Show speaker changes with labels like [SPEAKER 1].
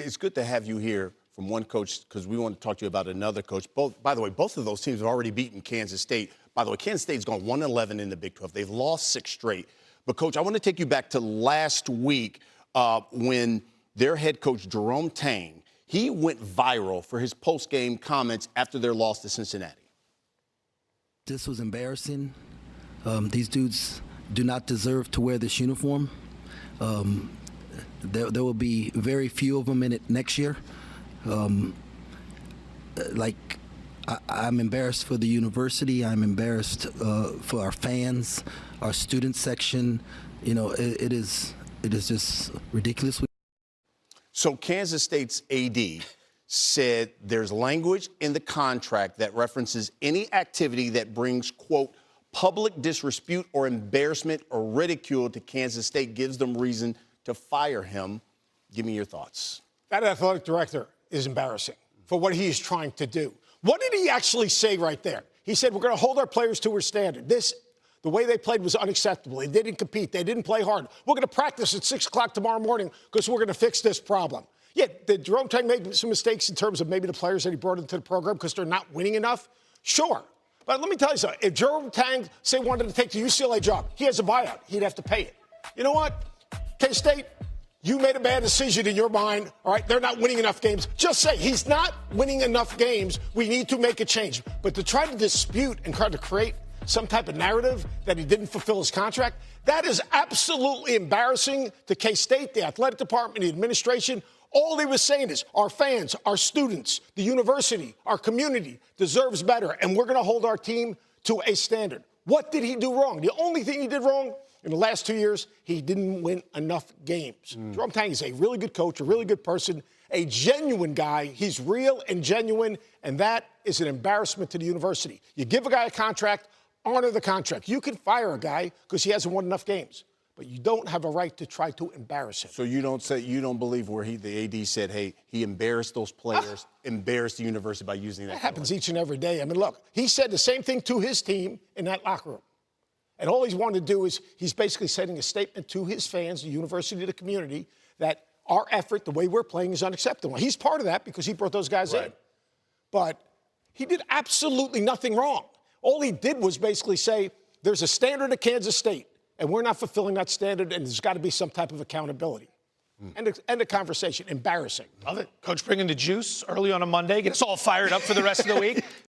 [SPEAKER 1] It's good to have you here from one coach because we want to talk to you about another coach. By the way, both of those teams have already beaten Kansas State. By the way, Kansas State's gone 1-11 in the Big 12. They've lost 6 straight. But, Coach, I want to take you back to last week when their head coach, Jerome Tang, he went viral for his post-game comments after their loss to Cincinnati.
[SPEAKER 2] This was embarrassing. These dudes do not deserve to wear this uniform. There will be very few of them in it next year. I'm embarrassed for the university. I'm embarrassed for our fans, our student section. You know, it is just ridiculous.
[SPEAKER 1] So Kansas State's AD said there's language in the contract that references any activity that brings, quote, public disrepute or embarrassment or ridicule to Kansas State gives them reason to fire him. Give me your thoughts.
[SPEAKER 3] That athletic director is embarrassing for what he is trying to do. What did he actually say right there? He said, we're going to hold our players to our standard. The way they played was unacceptable. They didn't compete. They didn't play hard. We're going to practice at 6 o'clock tomorrow morning because we're going to fix this problem. Yeah, did Jerome Tang make some mistakes in terms of maybe the players that he brought into the program because they're not winning enough? Sure. But let me tell you something. If Jerome Tang, say, wanted to take the UCLA job, he has a buyout. He'd have to pay it. You know what? K-State, you made a bad decision in your mind. All right, they're not winning enough games. Just say he's not winning enough games. We need to make a change. But to try to dispute and try to create some type of narrative that he didn't fulfill his contract, that is absolutely embarrassing to K-State, the athletic department, the administration. All he was saying is our fans, our students, the university, our community deserves better, and we're going to hold our team to a standard. What did he do wrong? The only thing he did wrong in the last 2 years, he didn't win enough games. Jerome Tang is a really good coach, a really good person, a genuine guy. He's real and genuine, and that is an embarrassment to the university. You give a guy a contract, honor the contract. You can fire a guy because he hasn't won enough games, but you don't have a right to try to embarrass him.
[SPEAKER 1] So you don't believe where the AD said, hey, he embarrassed those players, embarrassed the university by using that.
[SPEAKER 3] That happens each and every day. I mean, look, he said the same thing to his team in that locker room. And all he's wanted to do is he's basically sending a statement to his fans, the university, the community, that our effort, the way we're playing, is unacceptable. He's part of that because he brought those guys in. But he did absolutely nothing wrong. All he did was basically say there's a standard at Kansas State, and we're not fulfilling that standard, and there's got to be some type of accountability. End of conversation. Embarrassing.
[SPEAKER 4] Love it. Coach bringing the juice early on a Monday. Get us all fired up for the rest of the week.